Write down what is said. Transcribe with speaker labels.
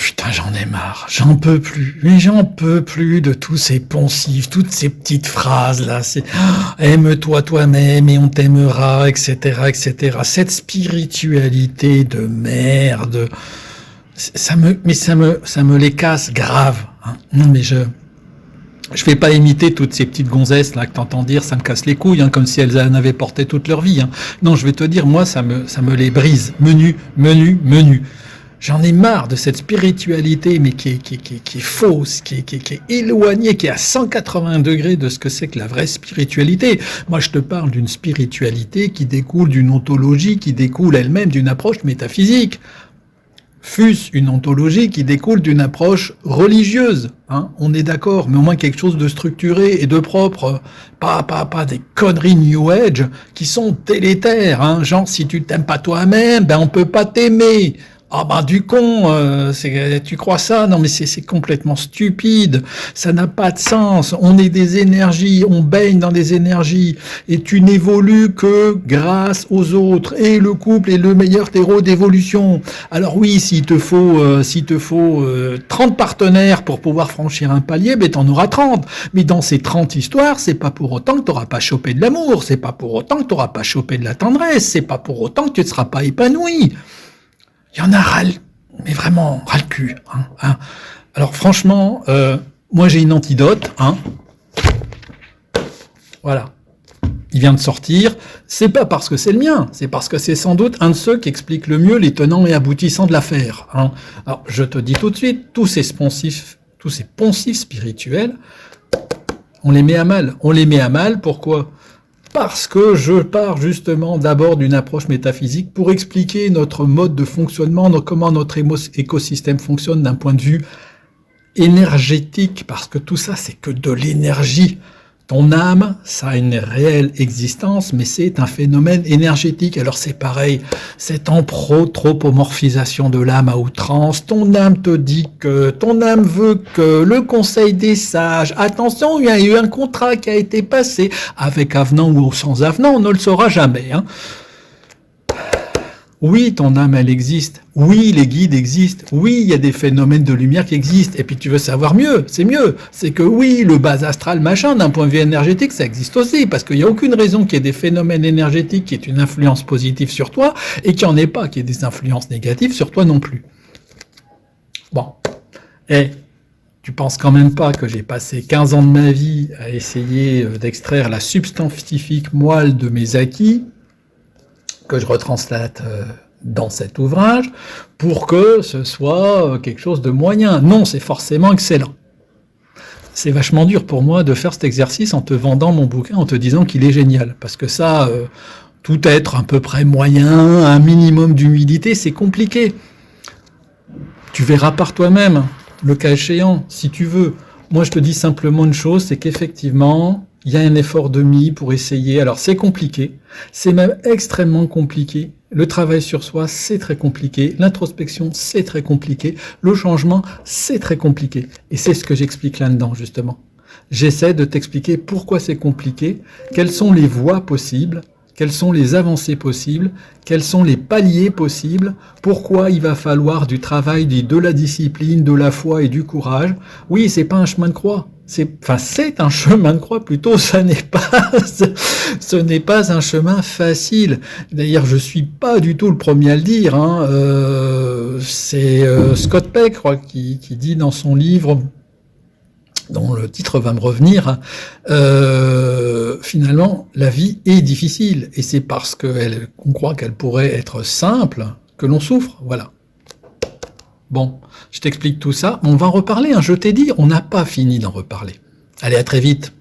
Speaker 1: putain, j'en ai marre, j'en peux plus, mais j'en peux plus de tous ces poncifs, toutes ces petites phrases là, c'est aime-toi toi-même et on t'aimera, etc., etc. Cette spiritualité de merde, ça me les casse grave. Hein. Non mais je vais pas imiter toutes ces petites gonzesses là que t'entends dire, ça me casse les couilles, hein, comme si elles en avaient porté toute leur vie. Hein. Non, je vais te dire, moi, ça me les brise. Menu. J'en ai marre de cette spiritualité, mais qui est fausse, qui est éloignée, qui est à 180 degrés de ce que c'est que la vraie spiritualité. Moi, je te parle d'une spiritualité qui découle d'une ontologie, qui découle elle-même d'une approche métaphysique. Fût-ce une ontologie qui découle d'une approche religieuse, hein, on est d'accord, mais au moins quelque chose de structuré et de propre, pas des conneries New Age qui sont délétères, hein, genre si tu t'aimes pas toi-même, ben on peut pas t'aimer. Ah bah du con, tu crois ça? Non mais c'est complètement stupide, ça n'a pas de sens, on est des énergies, on baigne dans des énergies, et tu n'évolues que grâce aux autres, et le couple est le meilleur terreau d'évolution. Alors oui, s'il te faut 30 partenaires pour pouvoir franchir un palier, ben t'en auras 30, mais dans ces 30 histoires, c'est pas pour autant que t'auras pas chopé de l'amour, c'est pas pour autant que t'auras pas chopé de la tendresse, c'est pas pour autant que tu ne seras pas épanoui. Il y en a mais vraiment ras le cul. Hein. Alors franchement, moi j'ai une antidote. Hein. Voilà. Il vient de sortir. C'est pas parce que c'est le mien, c'est parce que c'est sans doute un de ceux qui explique le mieux les tenants et aboutissants de l'affaire. Hein. Alors je te dis tout de suite, tous ces poncifs spirituels, on les met à mal. On les met à mal, pourquoi ? Parce que je pars justement d'abord d'une approche métaphysique pour expliquer notre mode de fonctionnement, comment notre écosystème fonctionne d'un point de vue énergétique, parce que tout ça c'est que de l'énergie. Ton âme, ça a une réelle existence, mais c'est un phénomène énergétique. Alors c'est pareil, cette anthropomorphisation de l'âme à outrance. Ton âme te dit que, ton âme veut que, le conseil des sages. Attention, il y a eu un contrat qui a été passé, avec avenant ou sans avenant, on ne le saura jamais. Hein. Oui, ton âme, elle existe. Oui, les guides existent. Oui, il y a des phénomènes de lumière qui existent. Et puis tu veux savoir mieux, c'est mieux. C'est que oui, le bas astral, machin, d'un point de vue énergétique, ça existe aussi. Parce qu'il n'y a aucune raison qu'il y ait des phénomènes énergétiques qui aient une influence positive sur toi et qu'il n'y en ait pas qui aient des influences négatives sur toi non plus. Bon. Et tu penses quand même pas que j'ai passé 15 ans de ma vie à essayer d'extraire la substantifique moelle de mes acquis que je retranslate dans cet ouvrage, pour que ce soit quelque chose de moyen. Non, c'est forcément excellent. C'est vachement dur pour moi de faire cet exercice en te vendant mon bouquin, en te disant qu'il est génial. Parce que ça, tout être à peu près moyen, un minimum d'humilité, c'est compliqué. Tu verras par toi-même, le cas échéant, si tu veux. Moi, je te dis simplement une chose, c'est qu'effectivement, il y a un effort de mis pour essayer. Alors, c'est compliqué. C'est même extrêmement compliqué. Le travail sur soi, c'est très compliqué. L'introspection, c'est très compliqué. Le changement, c'est très compliqué. Et c'est ce que j'explique là-dedans, justement. J'essaie de t'expliquer pourquoi c'est compliqué, quelles sont les voies possibles, quelles sont les avancées possibles, quels sont les paliers possibles, pourquoi il va falloir du travail, de la discipline, de la foi et du courage. Oui, c'est pas un chemin de croix. C'est un chemin de croix plutôt, ce n'est pas un chemin facile. D'ailleurs, je suis pas du tout le premier à le dire. Hein. C'est Scott Peck, je crois, qui dit dans son livre, dont le titre va me revenir, finalement, la vie est difficile. Et c'est parce qu'on croit qu'elle pourrait être simple que l'on souffre. Voilà. Bon, je t'explique tout ça. On va en reparler. Hein. Je t'ai dit, on n'a pas fini d'en reparler. Allez, à très vite.